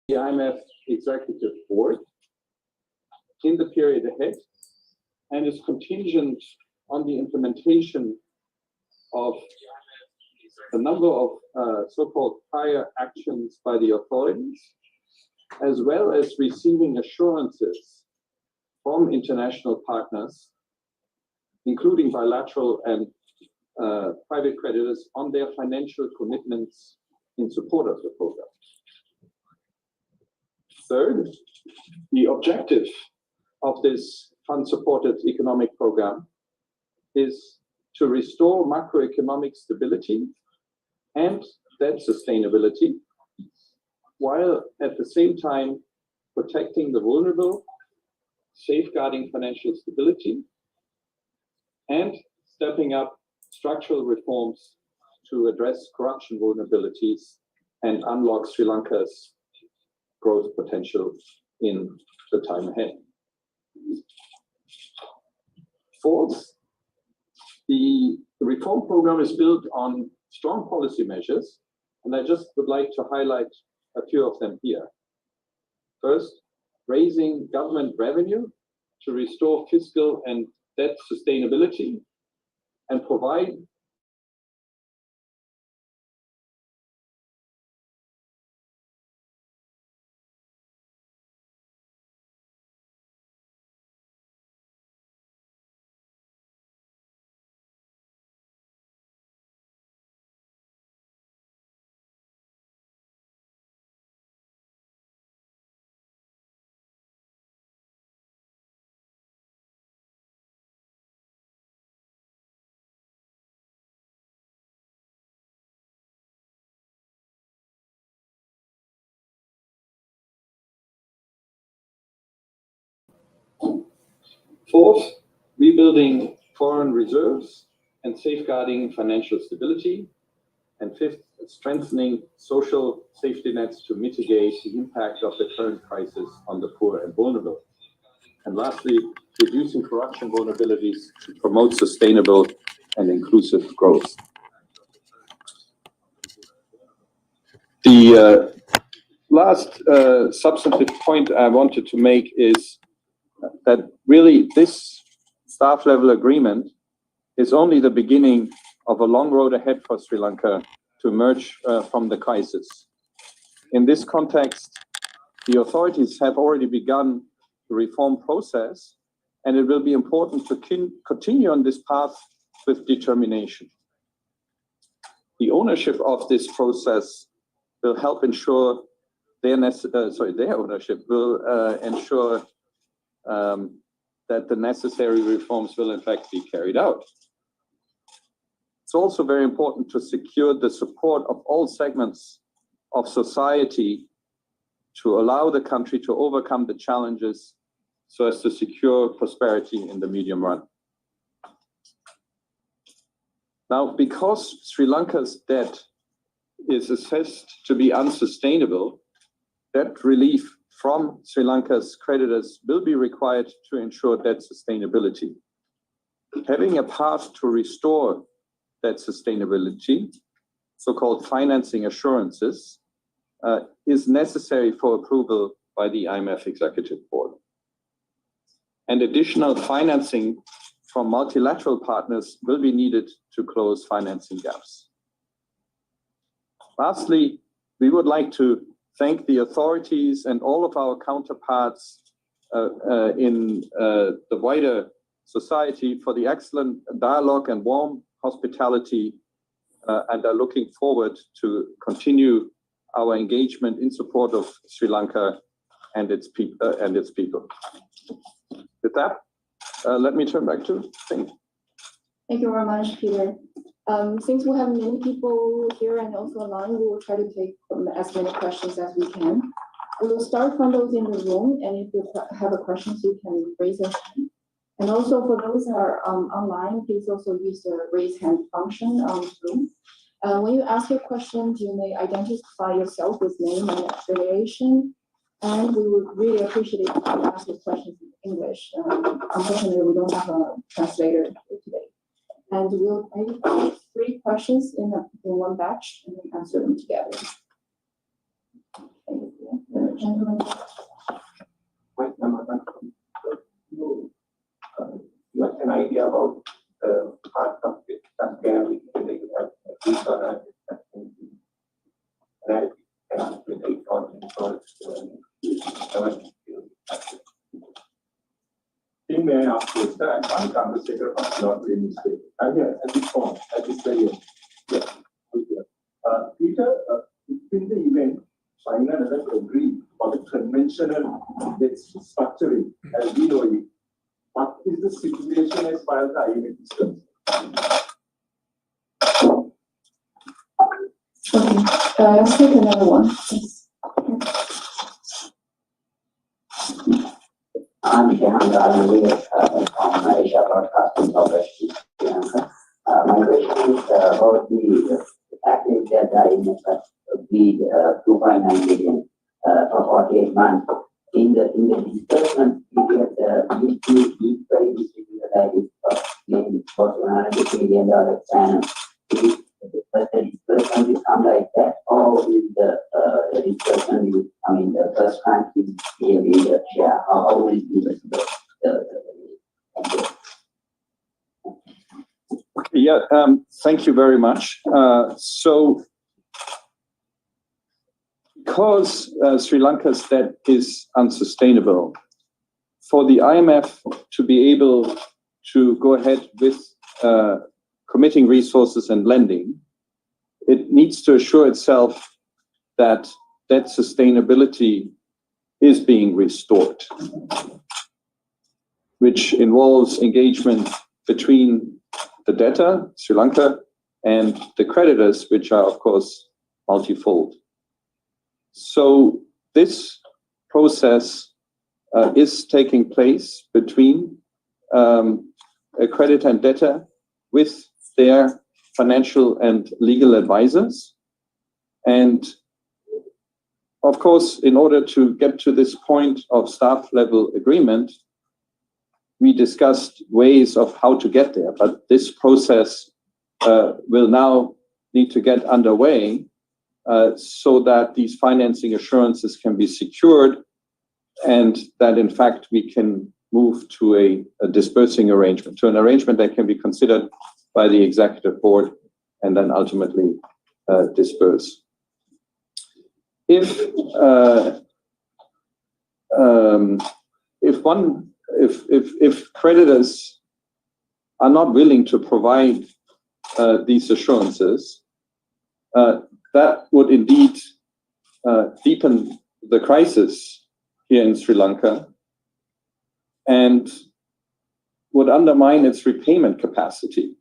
the IMF Executive Board in the period ahead and is contingent on the implementation of a number of so-called prior actions by the authorities, as well as receiving assurances from international partners, including bilateral and private creditors, on their financial commitments in support of the program. Third, the objective of this fund-supported economic program is to restore macroeconomic stability and debt sustainability, while at the same time protecting the vulnerable, safeguarding financial stability, and stepping up structural reforms to address corruption vulnerabilities and unlock Sri Lanka's growth potential in the time ahead. Fourth, the reform program is built on strong policy measures, and I just would like to highlight a few of them here. First, raising government revenue to restore fiscal and debt sustainability and provide Fourth, rebuilding foreign reserves and safeguarding financial stability. And fifth, strengthening social safety nets to mitigate the impact of the current crisis on the poor and vulnerable. And lastly, reducing corruption vulnerabilities to promote sustainable and inclusive growth. The last substantive point I wanted to make is that really this staff level agreement is only the beginning of a long road ahead for Sri Lanka to emerge from the crisis. In this context, the authorities have already begun the reform process, and it will be important to continue on this path with determination. The ownership of this process will help ensure their ownership will ensure that the necessary reforms will in fact be carried out. It's also very important to secure the support of all segments of society to allow the country to overcome the challenges so as to secure prosperity in the medium run. Now, because Sri Lanka's debt is assessed to be unsustainable, debt relief from Sri Lanka's creditors will be required to ensure debt sustainability. Having a path to restore debt sustainability, so-called financing assurances, is necessary for approval by the IMF Executive Board. And additional financing from multilateral partners will be needed to close financing gaps. Lastly, we would like to thank the authorities and all of our counterparts in the wider society for the excellent dialogue and warm hospitality, and are looking forward to continue our engagement in support of Sri Lanka and its people. With that, let me turn back to Singh. Thank you very much, Peter. Since we have many people here and also online, we will try to take as many questions as we can. We will start from those in the room, and if you have a question, you can raise your hand. And also for those that are online, please also use the raise hand function on Zoom. When you ask your questions, you may identify yourself with name and affiliation, and we would really appreciate it if you ask your questions in English. Unfortunately, we don't have a translator here today. And we'll maybe take 3 questions in one batch and then answer them together. Gentlemen. You have an idea about the part of it that can you have a piece on it that can relate on may I ask you that one conversation of not really mistake. At this point, at this very end. Yeah. Peter, in the event, China doesn't agree on the conventional debt structuring as we know it. What is the situation as far as the IMF is concerned? Okay, let's take another one, please. I'm from Malaysia Broadcasting Corporation, Sri Lanka. My question is about the package that the IMF agreed 2.9 billion for 48 months. In the disbursement period, we very distributed like this maybe for $150 million annum. The disbursement will come like that, or is the disbursement will come in the first tranche is really the share? How will it be Yeah, thank you very much. So, because Sri Lanka's debt is unsustainable, for the IMF to be able to go ahead with committing resources and lending, it needs to assure itself that debt sustainability is being restored, which involves engagement between the debtor, Sri Lanka, and the creditors, which are, of course, multifold. So this process is taking place between a creditor and debtor with their financial and legal advisors. And of course, in order to get to this point of staff level agreement, we discussed ways of how to get there, but this process will now need to get underway so that these financing assurances can be secured and that in fact we can move to a dispersing arrangement, to an arrangement that can be considered by the executive board and then ultimately disperse. If creditors are not willing to provide these assurances, that would indeed deepen the crisis here in Sri Lanka and would undermine its repayment capacity.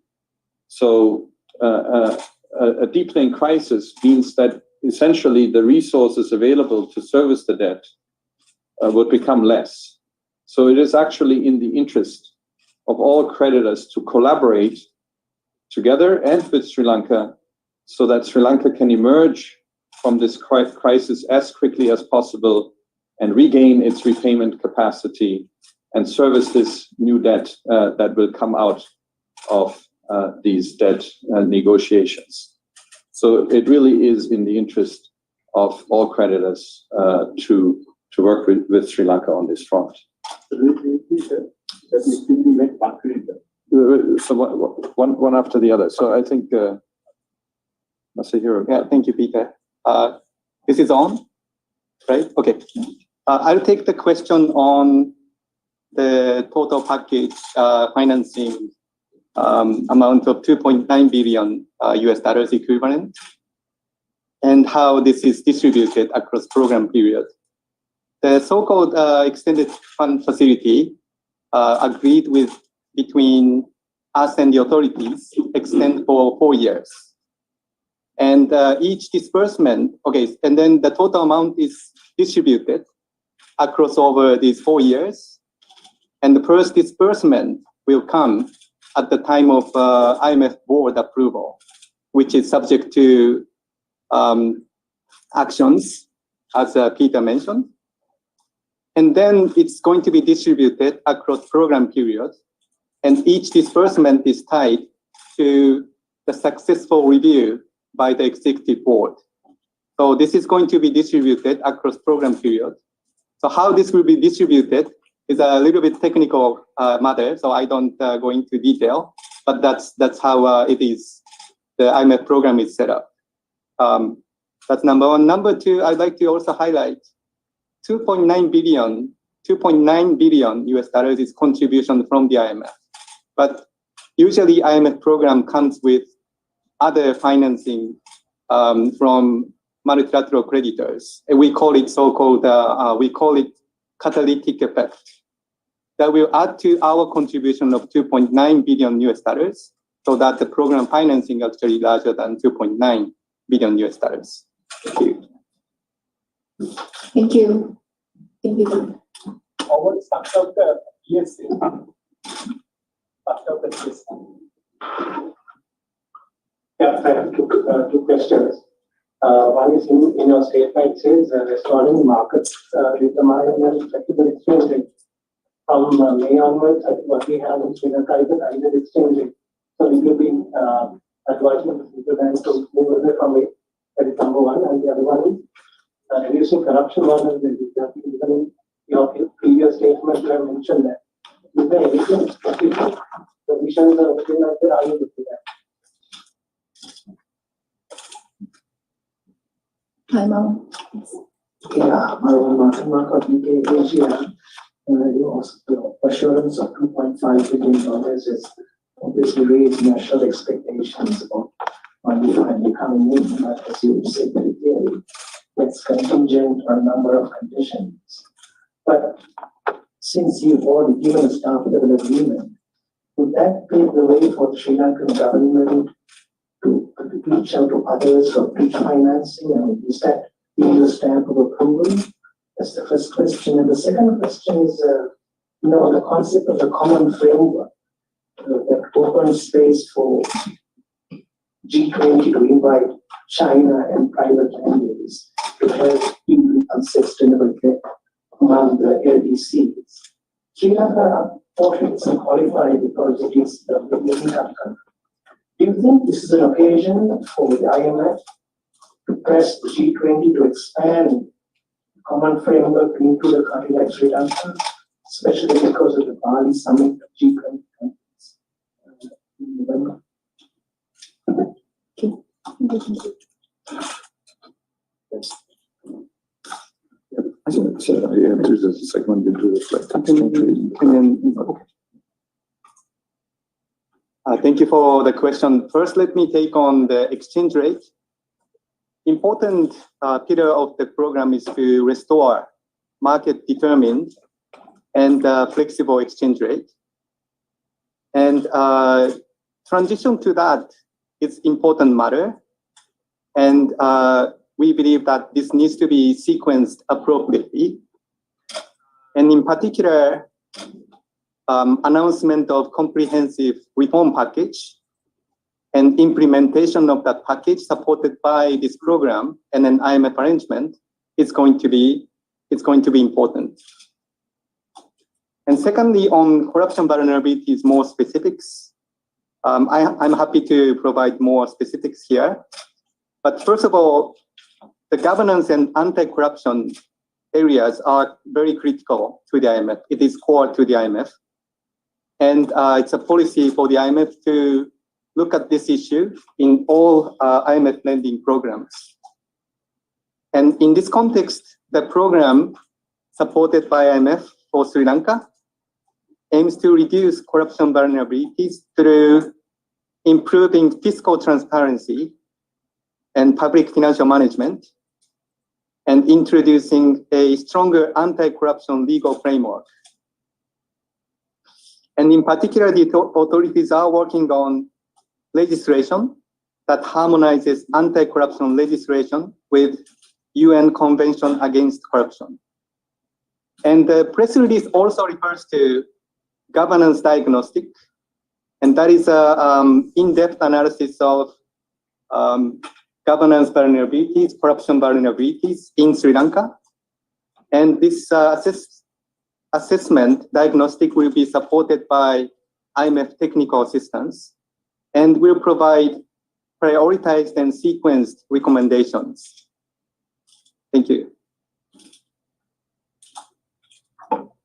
So a deepening crisis means that essentially the resources available to service the debt would become less. So it is actually in the interest of all creditors to collaborate together and with Sri Lanka so that Sri Lanka can emerge from this crisis as quickly as possible and regain its repayment capacity and service this new debt that will come out of these debt negotiations. So it really is in the interest of all creditors to work with Sri Lanka on this front. So one after the other. So I think Masahiro. Yeah, thank you, Peter. This is on, right? Okay. I'll take the question on the total package financing amount of 2.9 billion US dollars equivalent and how this is distributed across program period. The so-called extended fund facility agreed with between us and the authorities extend for 4 years. And each disbursement, okay, and then the total amount is distributed across over these 4 years. And the first disbursement will come at the time of IMF board approval, which is subject to actions, as Peter mentioned. And then it's going to be distributed across program periods. And each disbursement is tied to the successful review by the executive board. So this is going to be distributed across program period. So how this will be distributed is a little bit technical matter, so I don't go into detail, but that's how it is. The IMF program is set up. That's number one. Number two, I'd like to also highlight 2.9 billion US dollars is contribution from the IMF. But usually IMF program comes with other financing from multilateral creditors. And we call it so-called, we call it catalytic effect. That will add to our contribution of 2.9 billion US dollars, so that the program financing actually larger than 2.9 billion US dollars. Thank you. Thank you. Thank you. Over start of the ESA. Start of the ESA. Yeah, I have two questions. One is in your statement, it says restoring markets determine flexible exchange rate. From May onwards, I think what we have in Sri Lanka is a either exchange rate. So it will be advisable to the bank to move away from it. That is number one. And the other one is reducing corruption vulnerability. Even in your previous statement, you have mentioned that. Is there anything specific provisions or anything like that? Are you looking at? Hi, Mom. Yeah, Martin Markov, UK Asia, the assurance of $2.5 billion is obviously raised national expectations about money finally coming in, but as you said very clearly, it's contingent on a number of conditions. But since you've already given a staff level agreement, would that pave the way for the Sri Lankan government to reach out to others for bridge financing? I mean, is that the stamp of approval? That's the first question. And the second question is, the concept of the common framework that opens space for G20 to invite China and private lenders to help in sustainable debt among the LDCs. Sri Lanka, unfortunately, is qualified because it is the middle country. Do you think this is an occasion for the IMF to press the G20 to expand the common framework into the country like Sri Lanka, especially because of the Bali summit of G20 countries in November? I think it's there's a segment into the flight. Thank you for the question. First, let me take on the exchange rate. Important pillar of the program is to restore market-determined and flexible exchange rate. And transition to that is important matter. And we believe that this needs to be sequenced appropriately. And in particular, announcement of comprehensive reform package and implementation of that package supported by this program and an IMF arrangement is going to be important. And secondly, on corruption vulnerabilities, more specifics. I'm happy to provide more specifics here. But first of all, the governance and anti-corruption areas are very critical to the IMF. It is core to the IMF. And it's a policy for the IMF to look at this issue in all IMF lending programs. And in this context, the program supported by IMF for Sri Lanka aims to reduce corruption vulnerabilities through improving fiscal transparency and public financial management, and introducing a stronger anti-corruption legal framework. And in particular, the authorities are working on legislation that harmonizes anti-corruption legislation with UN Convention Against Corruption. And the press release also refers to governance diagnostic, and that is an in-depth analysis of governance vulnerabilities, corruption vulnerabilities in Sri Lanka. And this assessment diagnostic will be supported by IMF technical assistance and will provide prioritized and sequenced recommendations. Thank you.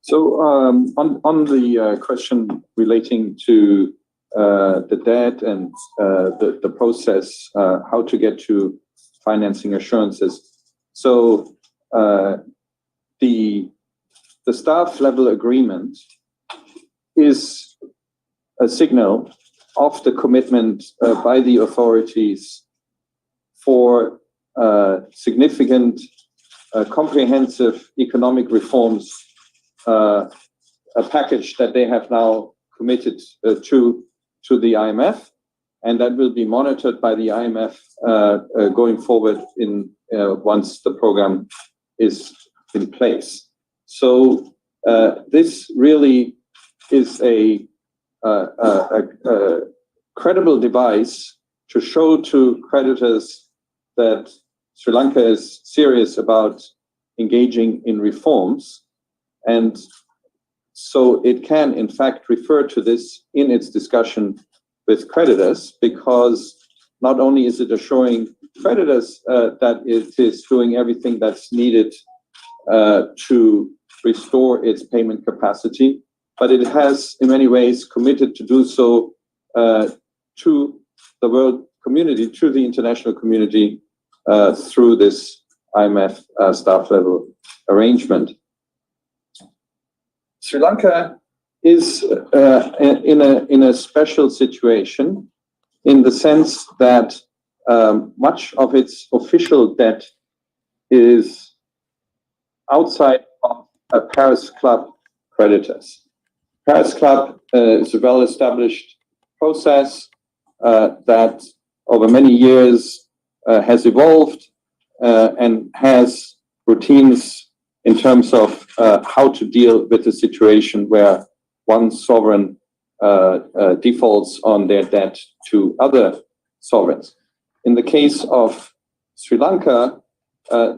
So on the question relating to the debt and the process, how to get to financing assurances. So the staff level agreement is a signal of the commitment by the authorities for significant, comprehensive economic reforms, a package that they have now committed to the IMF, and that will be monitored by the IMF going forward in once the program is in place. So this really is a credible device to show to creditors that Sri Lanka is serious about engaging in reforms. And so it can, in fact, refer to this in its discussion with creditors, because not only is it assuring creditors that it is doing everything that's needed to restore its payment capacity, but it has in many ways committed to do so to the world community, to the international community, through this IMF staff level arrangement. Sri Lanka is in a special situation in the sense that much of its official debt is outside of a Paris Club creditors. Paris Club is a well-established process that over many years has evolved and has routines in terms of how to deal with a situation where one sovereign defaults on their debt to other sovereigns. In the case of Sri Lanka,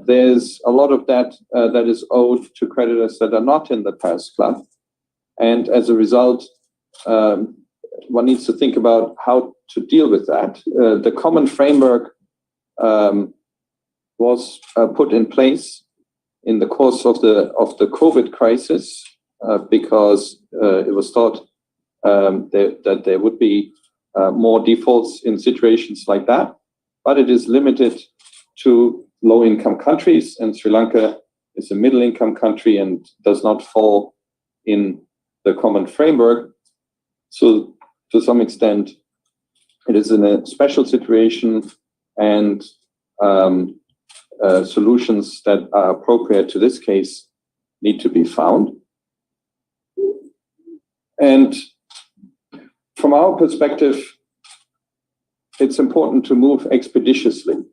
there's a lot of debt that is owed to creditors that are not in the Paris Club. And as a result, one needs to think about how to deal with that. The common framework was put in place in the course of the COVID crisis because it was thought that there would be more defaults in situations like that, but it is limited to low-income countries, and Sri Lanka is a middle-income country and does not fall in the common framework. So to some extent, it is in a special situation, and solutions that are appropriate to this case need to be found. And from our perspective, it's important to move expeditiously.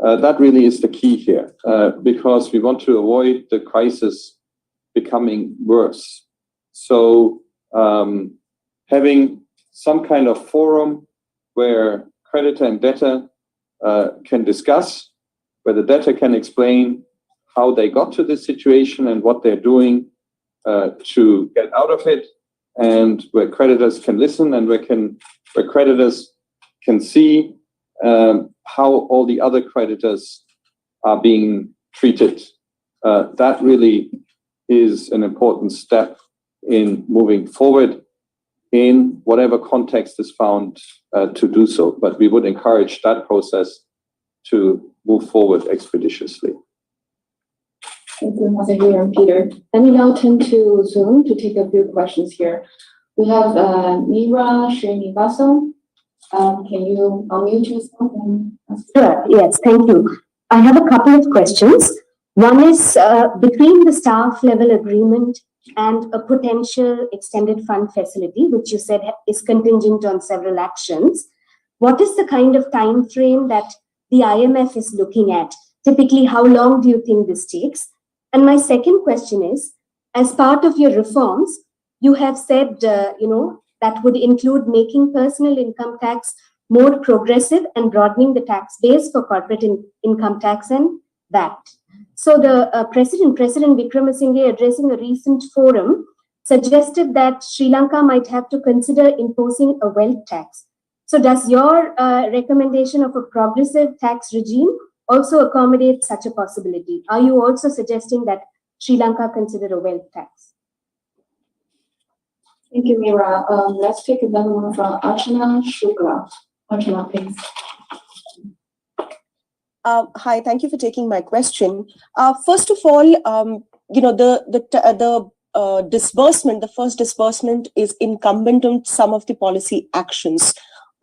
That really is the key here, because we want to avoid the crisis becoming worse. So having some kind of forum where creditor and debtor can discuss, where the debtor can explain how they got to this situation and what they're doing to get out of it, and where creditors can listen, and where creditors can see how all the other creditors are being treated. That really is an important step in moving forward in whatever context is found to do so. But we would encourage that process to move forward expeditiously. Thank you, Masahi and Peter. Let me now turn to Zoom to take a few questions here. We have Meera Srinivasan. Can you unmute yourself and ask? Sure, yes, thank you. I have a couple of questions. One is between the staff level agreement and a potential extended fund facility, which you said is contingent on several actions. What is the kind of time frame that the IMF is looking at? Typically, how long do you think this takes? And my second question is, as part of your reforms, you have said, that would include making personal income tax more progressive and broadening the tax base for corporate income tax and VAT. So the President Wickremesinghe, addressing a recent forum, suggested that Sri Lanka might have to consider imposing a wealth tax. So does your recommendation of a progressive tax regime also accommodate such a possibility? Are you also suggesting that Sri Lanka consider a wealth tax? Thank you, Mira. Let's take another one from Archana Shukla. Archana, please. Hi, thank you for taking my question. First of all, the disbursement, the first disbursement is incumbent on some of the policy actions.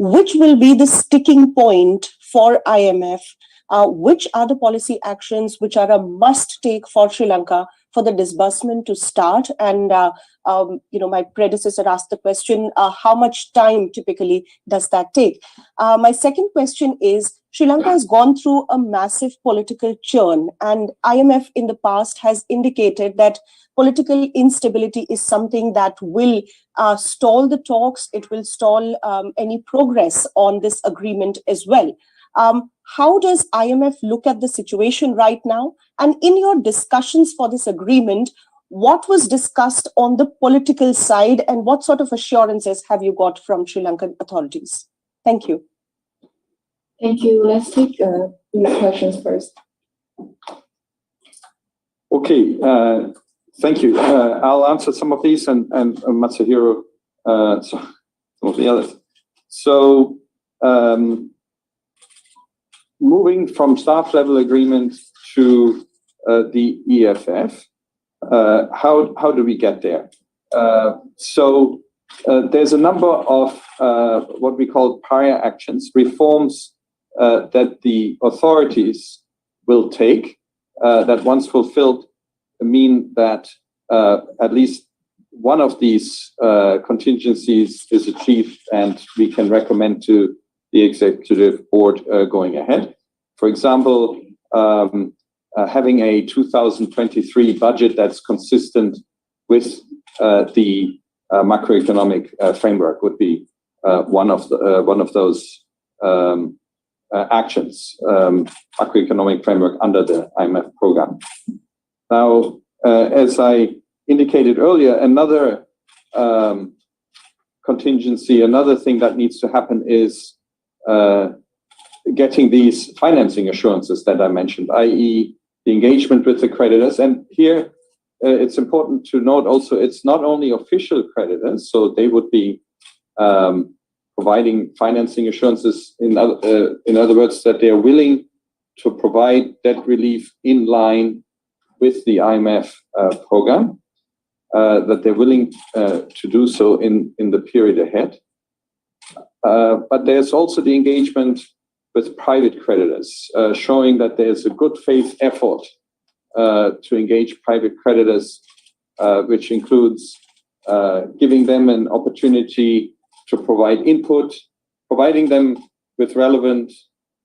Which will be the sticking point for IMF? Which are the policy actions which are a must take for Sri Lanka for the disbursement to start? And, my predecessor asked the question, how much time typically does that take? My second question is, Sri Lanka has gone through a massive political churn, and IMF in the past has indicated that political instability is something that will stall the talks. It will stall any progress on this agreement as well. How does IMF look at the situation right now? And in your discussions for this agreement, what was discussed on the political side, and what sort of assurances have you got from Sri Lankan authorities? Thank you. Thank you. Let's take these questions first. Okay, thank you. I'll answer some of these and Matsuhiro some of the others. So, moving from staff level agreement to the EFF, how do we get there? There's a number of what we call prior actions, reforms that the authorities will take that once fulfilled mean that at least one of these contingencies is achieved and we can recommend to the executive board going ahead. For example, having a 2023 budget that's consistent with the macroeconomic framework would be one of those actions, macroeconomic framework under the IMF program. Now, as I indicated earlier, another contingency, another thing that needs to happen is getting these financing assurances that I mentioned, i.e. the engagement with the creditors. And here it's important to note also, it's not only official creditors, so they would be providing financing assurances, in other words, that they are willing to provide debt relief in line with the IMF program, that they're willing to do so in the period ahead. But there's also the engagement with private creditors, showing that there's a good faith effort to engage private creditors, which includes giving them an opportunity to provide input, providing them with relevant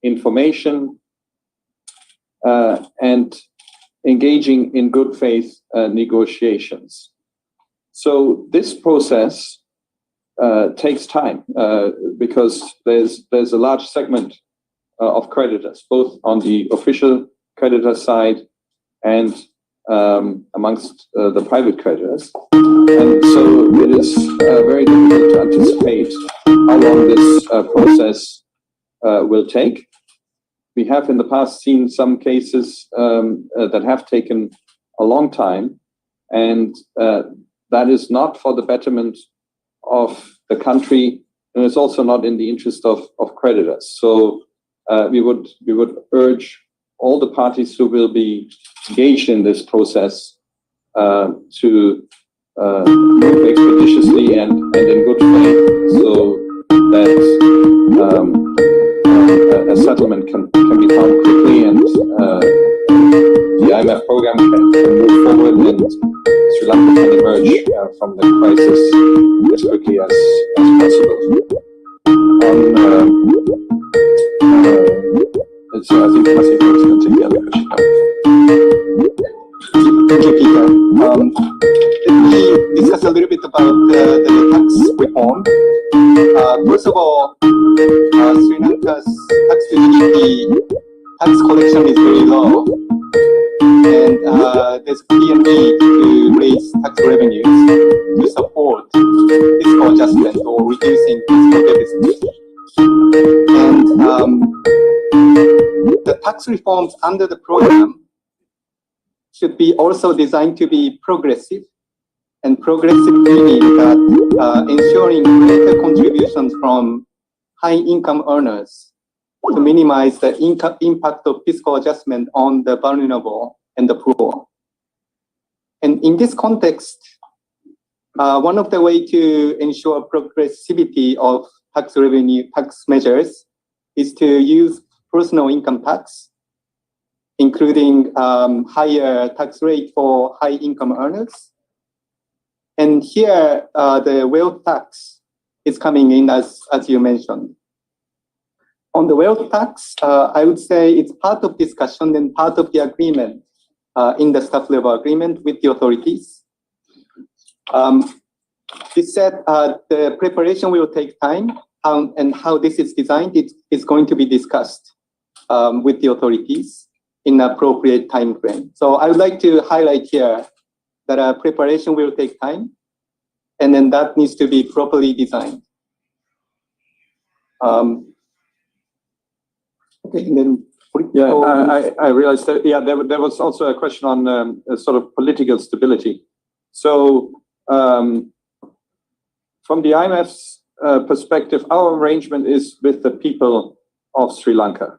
information, and engaging in good faith negotiations. So this process takes time because there's a large segment of creditors, both on the official creditor side and amongst the private creditors. And so it is very difficult to anticipate how long this process will take. We have in the past seen some cases that have taken a long time, and that is not for the betterment of the country, and it's also not in the interest of creditors. So we would urge all the parties who will be engaged in this process to move expeditiously and in good faith, so that a settlement can be found quickly, and the IMF program can move forward, and Sri Lanka can emerge from the crisis as quickly as possible. So I think Masiko is going to take the other question. Thank you, Peter. Let me discuss a little bit about the tax reform. First of all, Sri Lanka's tax to GDP tax collection is very low, and there's clear need to raise tax revenues to support fiscal adjustment or reducing fiscal deficit. And the tax tax reforms under the program should be also designed to be progressive, and progressive meaning that ensuring greater contributions from high-income earners to minimize the impact of fiscal adjustment on the vulnerable and the poor. And in this context, one of the ways to ensure progressivity of tax revenue, tax measures is to use personal income tax, including higher tax rate for high income earners. And here, the wealth tax is coming in as you mentioned. On the wealth tax, I would say it's part of discussion and part of the agreement in the staff level agreement with the authorities. This said, the preparation will take time, and how this is designed is going to be discussed with the authorities in appropriate time frame. So I would like to highlight here that preparation will take time, and then that needs to be properly designed. Okay, and then I realized that, there was also a question on sort of political stability. So from the IMF's perspective, our arrangement is with the people of Sri Lanka.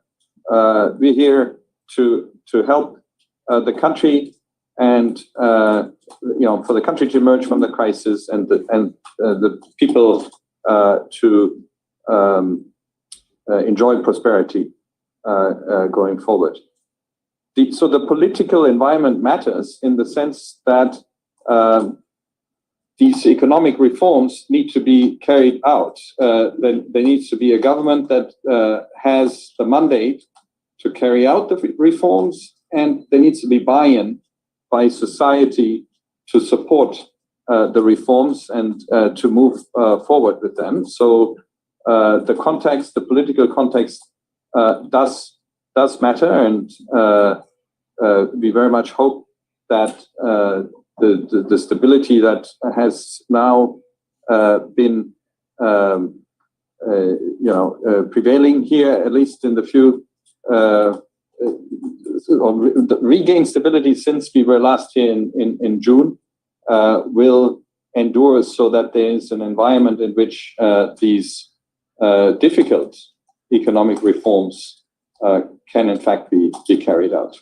We're here to help the country and for the country to emerge from the crisis and the people to enjoy prosperity going forward. So the political environment matters in the sense that these economic reforms need to be carried out. There needs to be a government that has the mandate to carry out the reforms, and there needs to be buy-in by society to support the reforms and to move forward with them. So the context, the political context, does matter, and we very much hope that the stability that has now been prevailing here, at least in the few regained stability since we were last here in June, will endure, so that there is an environment in which these difficult economic reforms can in fact be carried out.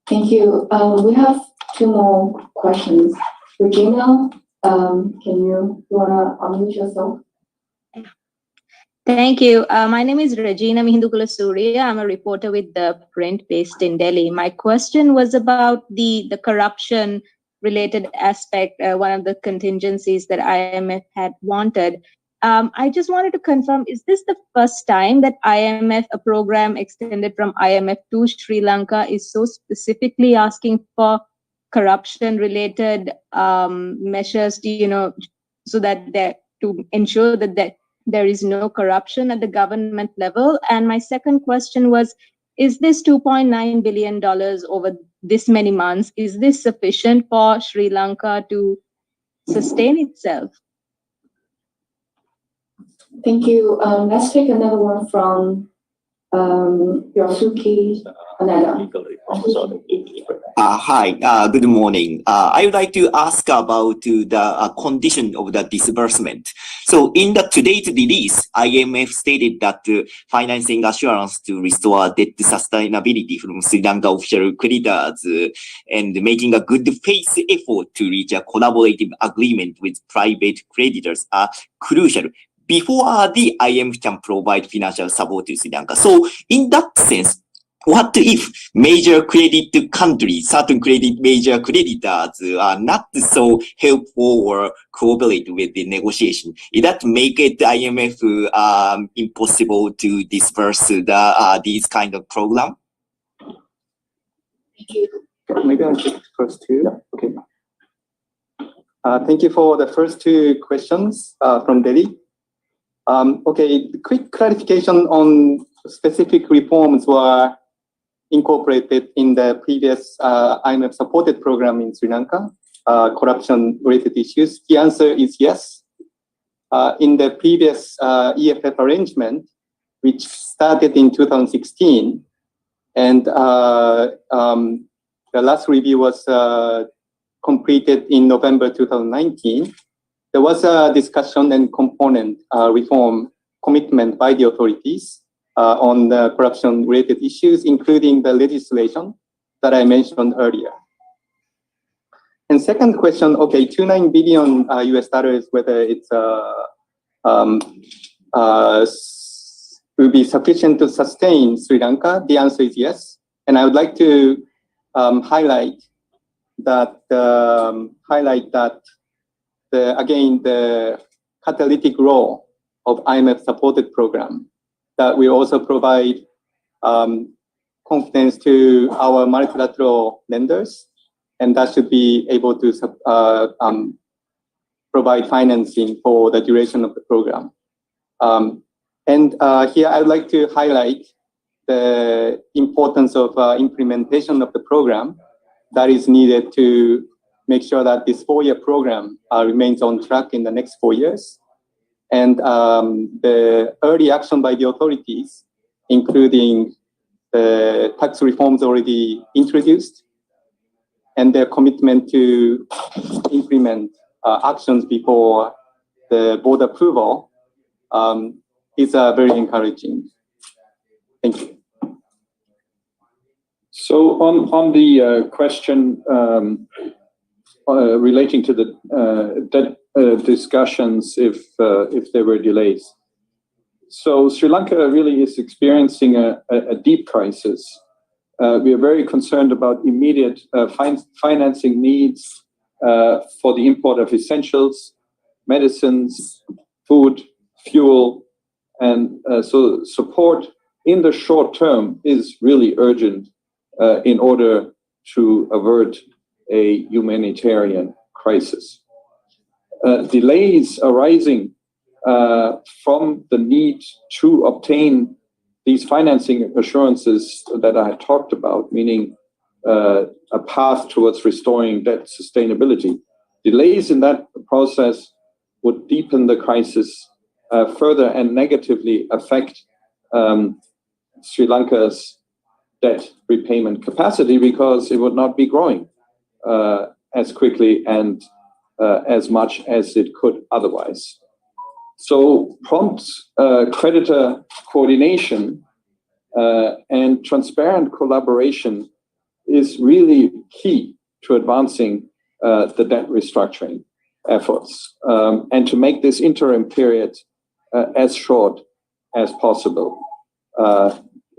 Thank you. We have two more questions. Regina, you wanna unmute yourself? Thank you. My name is Regina Mihindukula Surya. I'm a reporter with The Print based in Delhi. My question was about the corruption related aspect, one of the contingencies that IMF had wanted. I just wanted to confirm, is this the first time that IMF, a program extended from IMF to Sri Lanka, is so specifically asking for corruption related measures so that to ensure that there is no corruption at the government level? And my second question was, is this $2.9 billion over this many months, is this sufficient for Sri Lanka to sustain itself? Thank you. Let's take another one from Yosuke Anada. Hi, good morning. I would like to ask about the condition of the disbursement. So in the today's release, IMF stated that financing assurance to restore debt sustainability from Sri Lanka official creditors and making a good faith effort to reach a collaborative agreement with private creditors are crucial before the IMF can provide financial support to Sri Lanka. So in that sense, what if major credit countries, certain major creditors are not so helpful or cooperate with the negotiation? Is that make it IMF impossible to disperse these kind of program? Thank you. maybe I'll take the first two. Yeah. Okay. Thank you for the first two questions from Delhi. Okay, quick clarification on specific reforms were incorporated in the previous IMF supported program in Sri Lanka, corruption related issues. The answer is yes. In the previous EFF arrangement, which started in 2016. And the last review was completed in November 2019. There was a discussion and component reform commitment by the authorities on the corruption-related issues, including the legislation that I mentioned earlier. And second question, okay, $29 billion US dollars, whether it's will be sufficient to sustain Sri Lanka? The answer is yes. And I would like to highlight that the catalytic role of IMF supported program that will also provide confidence to our multilateral lenders, and that should be able to provide financing for the duration of the program. Here I would like to highlight the importance of implementation of the program that is needed to make sure that this 4-year program remains on track in the next 4 years. And the early action by the authorities, including the tax reforms already introduced, and their commitment to implement actions before the board approval is very encouraging. Thank you. So on the question relating to the debt discussions, if there were delays. So Sri Lanka really is experiencing a deep crisis. We are very concerned about immediate financing needs for the import of essentials, medicines, food, fuel, and so support in the short term is really urgent in order to avert a humanitarian crisis. Delays arising from the need to obtain these financing assurances that I talked about, meaning a path towards restoring debt sustainability. Delays in that process would deepen the crisis further and negatively affect Sri Lanka's debt repayment capacity, because it would not be growing as quickly and as much as it could otherwise. So prompt creditor coordination and transparent collaboration is really key to advancing the debt restructuring efforts, and to make this interim period as short as possible.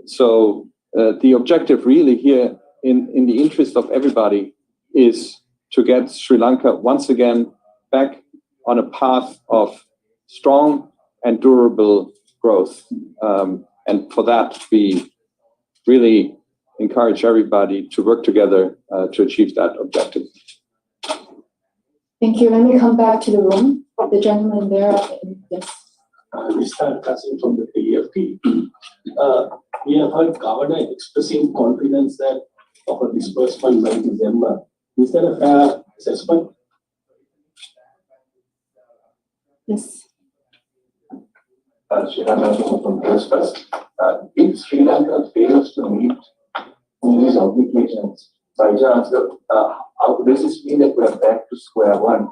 So the objective really here, in the interest of everybody, is to get Sri Lanka once again back on a path of strong and durable growth. And for that, we really encourage everybody to work together to achieve that objective. Thank you. Let me come back to the room. The gentleman there. Yes. Mr. Kasim from the AFP. We have heard Governor expressing confidence that of a disbursement by December. Is that a fair assessment? Yes. From first. If Sri Lanka fails to meet these obligations, by chance, how does this mean that we're back to square one?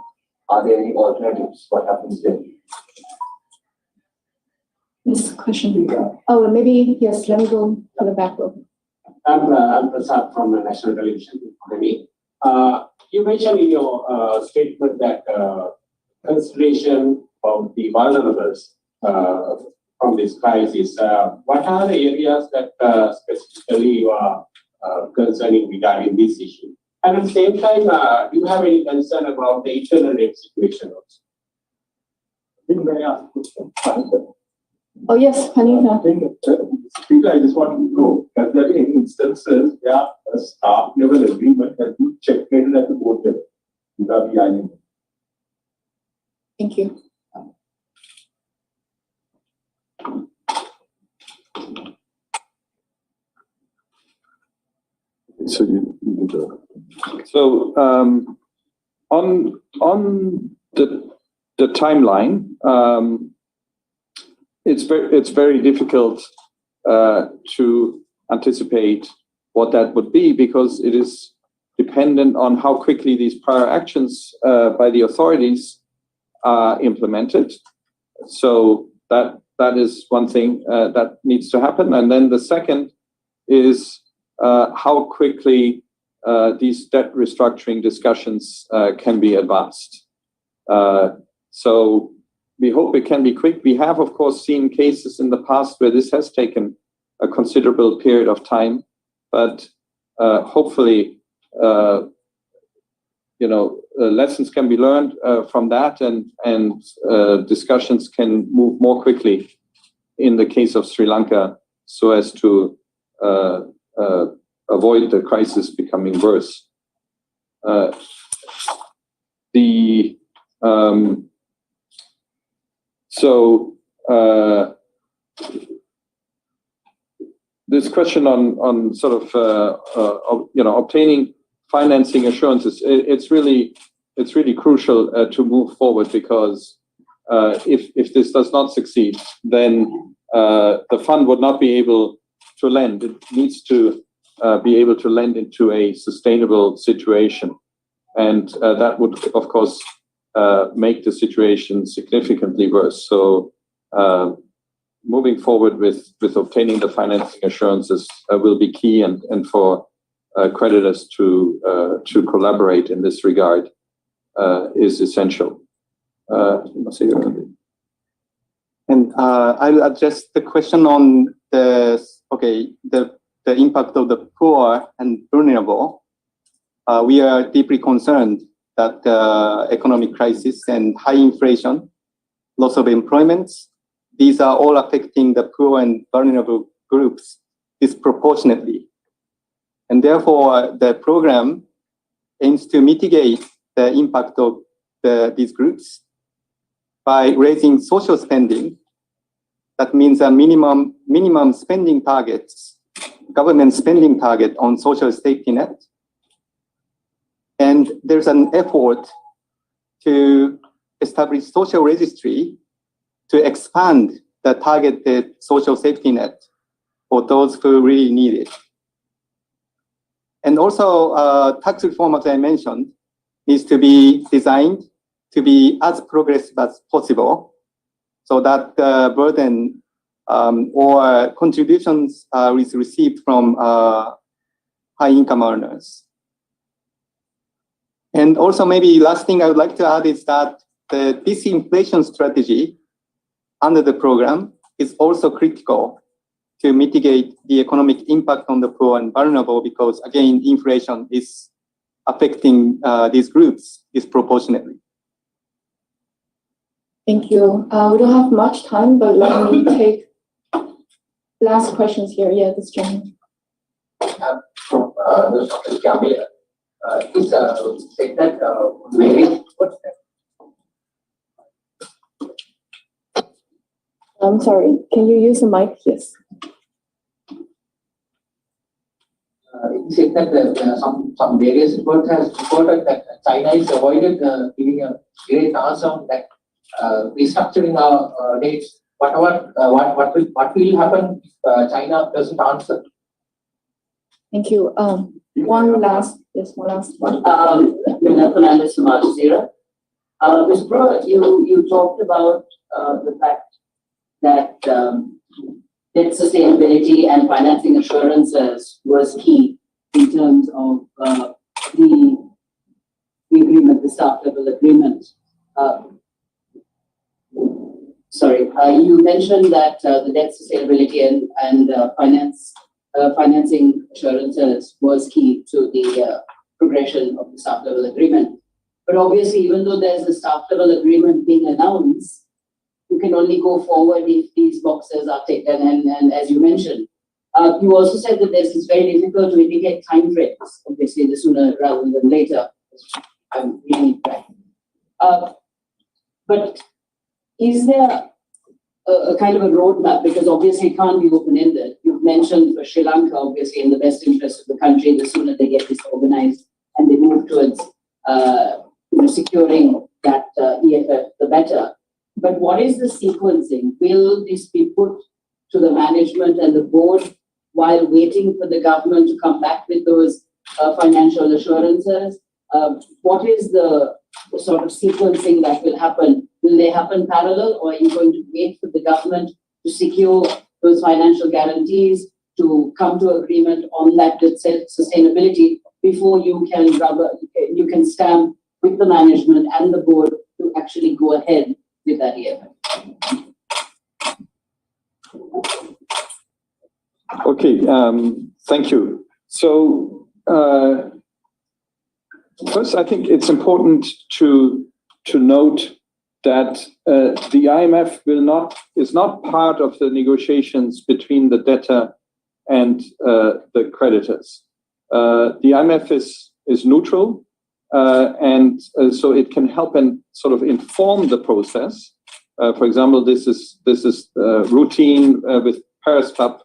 Are there any alternatives? What happens then? This question. Oh, maybe, yes, let me go to the back row. I'm Prasad from the National Television Academy. You mentioned in your statement that consideration of the vulnerables from this crisis. What are the areas that specifically you are concerning regarding this issue? And at the same time, do you have any concern about the internal debt situation also? Oh, yes, Panita. Speaker, I just want to know, have there been any instances where a staff level agreement has been checkmated at the board level without the IMF? Thank you. So on the timeline, it's very difficult to anticipate what that would be, because it is dependent on how quickly these prior actions by the authorities are implemented. So that is one thing that needs to happen. And then the second is how quickly these debt restructuring discussions can be advanced. So we hope it can be quick. We have, of course, seen cases in the past where this has taken a considerable period of time, but hopefully, lessons can be learned from that, and discussions can move more quickly in the case of Sri Lanka, so as to avoid the crisis becoming worse. This question on sort of obtaining financing assurances, it's really crucial to move forward, because if this does not succeed, then the fund would not be able to lend. It needs to be able to lend into a sustainable situation, and that would, of course, make the situation significantly worse. So moving forward with obtaining the financing assurances will be key, and for creditors to collaborate in this regard is essential. And I'll address the question on the impact of the poor and vulnerable. We are deeply concerned that economic crisis and high inflation, loss of employment, these are all affecting the poor and vulnerable groups disproportionately. And therefore, the program aims to mitigate the impact of these groups by raising social spending. That means a minimum spending targets, government spending target on social safety net. And there's an effort to establish social registry to expand the targeted social safety net for those who really need it. And also, tax reform, as I mentioned, needs to be designed to be as progressive as possible, so that the burden or contributions is received from high-income earners. And also, maybe last thing I would like to add is that the disinflation strategy under the program is also critical to mitigate the economic impact on the poor and vulnerable, because again, inflation is affecting these groups disproportionately. Thank you. We don't have much time, but let me take last questions here. Yeah, this gentleman. From Dr. Jamil, is said that what's that? I'm sorry, can you use the mic? Yes. It said that some various reports has reported that China is avoided giving a great answer on that restructuring our dates. What will happen if China doesn't answer? Thank you. One last one. Fernandez from Al Jazeera. Ms. Brewer, you talked about the fact that debt sustainability and financing assurances was key in terms of the agreement, the staff level agreement. You mentioned that the debt sustainability and financing assurances was key to the progression of the staff level agreement. But obviously, even though there's a staff level agreement being announced, you can only go forward if these boxes are taken. And as you mentioned, you also said that this is very difficult to indicate time frames, obviously, the sooner rather than later. I'm reading it right. But is there a kind of a roadmap? Because obviously it can't be open-ended. You've mentioned for Sri Lanka, obviously, in the best interest of the country, the sooner they get this organized and they move towards securing that EFF, the better. But what is the sequencing? Will this be put to the management and the board while waiting for the government to come back with those financial assurances? What is the sort of sequencing that will happen? Will they happen parallel, or are you going to wait for the government to secure those financial guarantees, to come to agreement on that sustainability before you can stamp with the management and the board to actually go ahead with that EFF? Okay, thank you. So first, I think it's important to note that the IMF is not part of the negotiations between the debtor and the creditors. The IMF is neutral, and so it can help and sort of inform the process. For example, this is routine with Paris Club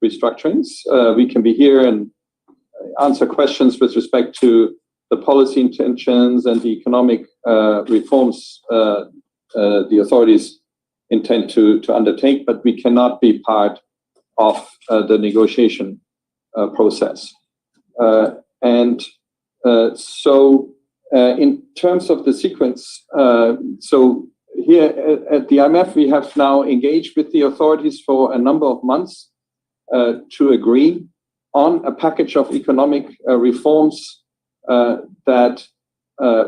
restructurings. We can be here and answer questions with respect to the policy intentions and the economic reforms the authorities intend to undertake, but we cannot be part of the negotiation process. So in terms of the sequence, so here at the IMF, we have now engaged with the authorities for a number of months to agree on a package of economic reforms that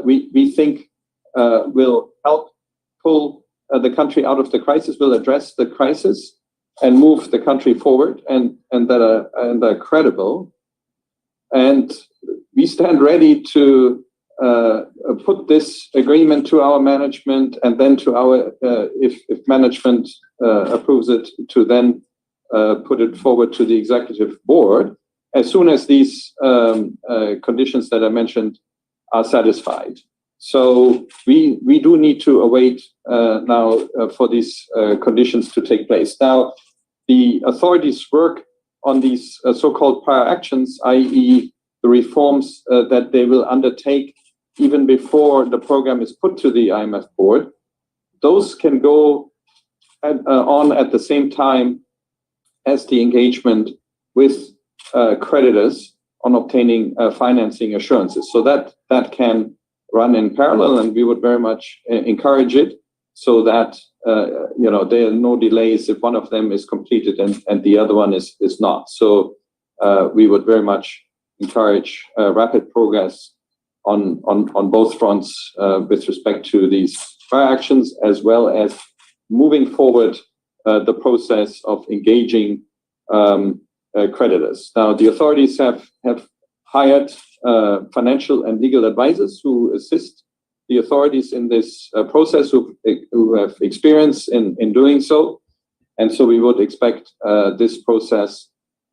we think will help pull the country out of the crisis, will address the crisis and move the country forward, and that are credible. And we stand ready to put this agreement to our management, and then to our, if management approves it, to then put it forward to the executive board as soon as these conditions that I mentioned are satisfied. So we do need to await now for these conditions to take place. Now, the authorities work on these so-called prior actions, i.e. the reforms that they will undertake even before the program is put to the IMF board. Those can go on at the same time as the engagement with creditors on obtaining financing assurances. So that can run in parallel, and we would very much encourage it, so that there are no delays if one of them is completed and the other one is not. So we would very much encourage rapid progress on both fronts with respect to these prior actions, as well as moving forward the process of engaging creditors. Now, the authorities have hired financial and legal advisors who assist the authorities in this process, who have experience in doing so. And so we would expect this process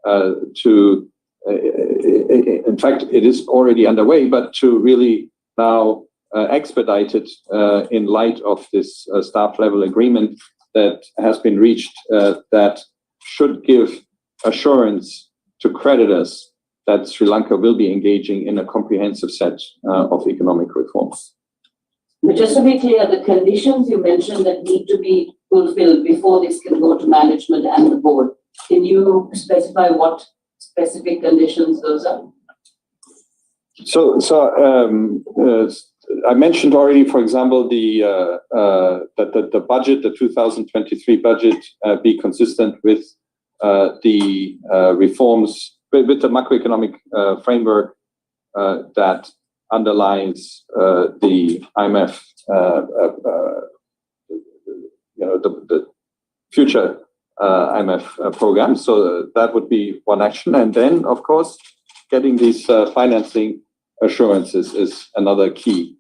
to, in fact, it is already underway, but to really now expedite it in light of this staff level agreement that has been reached, that should give assurance to creditors that Sri Lanka will be engaging in a comprehensive set of economic reforms. But just to be clear, the conditions you mentioned that need to be fulfilled before this can go to management and the board, can you specify what specific conditions those are? So I mentioned already, for example, that the budget, the 2023 budget, be consistent with the reforms, with the macroeconomic framework that underlines the IMF, the future IMF program. So that would be one action. And then, of course, getting these financing assurances is another key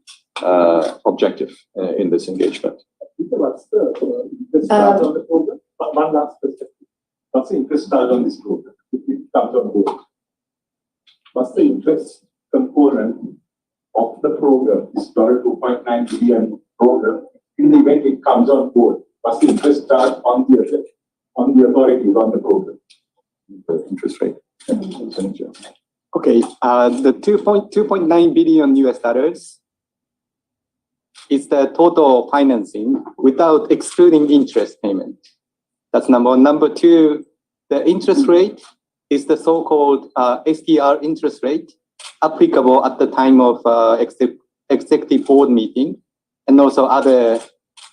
objective in this engagement. What's the interest charge on the program? One last question. What's the interest charge on this program if it comes on board? What's the interest component of the program, this $2.9 billion program, in the event it comes on board? What's the interest charge on the authorities on the program? The interest rate. Okay, the $2.9 billion US dollars is the total financing without excluding interest payment. That's number one. Number two, the interest rate is the so-called SDR interest rate applicable at the time of executive board meeting, and also other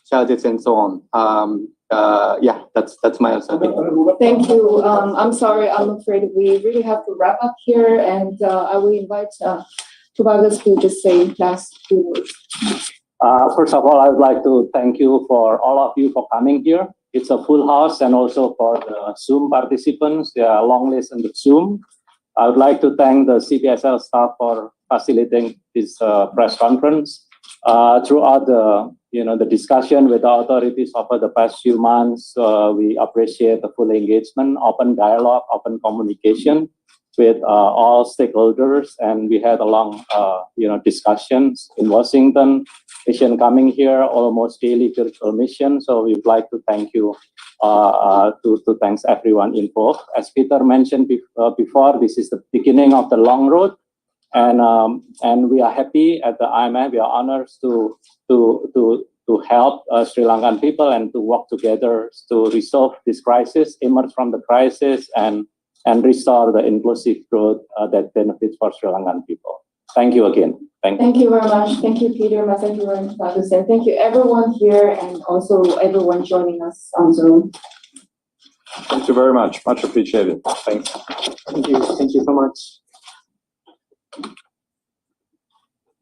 charges and so on. Yeah, that's my answer. Thank you. I'm sorry, I'm afraid we really have to wrap up here, and I will invite Tubagus to just say last few words. First of all, I would like to thank you for all of you for coming here. It's a full house, and also for the Zoom participants. There are a long list in the Zoom. I would like to thank the CPSL staff for facilitating this press conference. Throughout the discussion with the authorities over the past few months, we appreciate the full engagement, open dialogue, open communication with all stakeholders, and we had a long discussions in Washington. Mission coming here almost daily virtual mission, so we'd like to thank you to thanks everyone involved. As Peter mentioned before, this is the beginning of the long road. And we are happy at the IMF. We are honored to help Sri Lankan people and to work together to resolve this crisis, emerge from the crisis, and restore the inclusive growth that benefits for Sri Lankan people. Thank you again. Thank you very much. Thank you, Peter, Masahiro, and Tubagus. And thank you everyone here, and also everyone joining us on Zoom. Thank you very much. Much appreciated. Thanks. Thank you so much.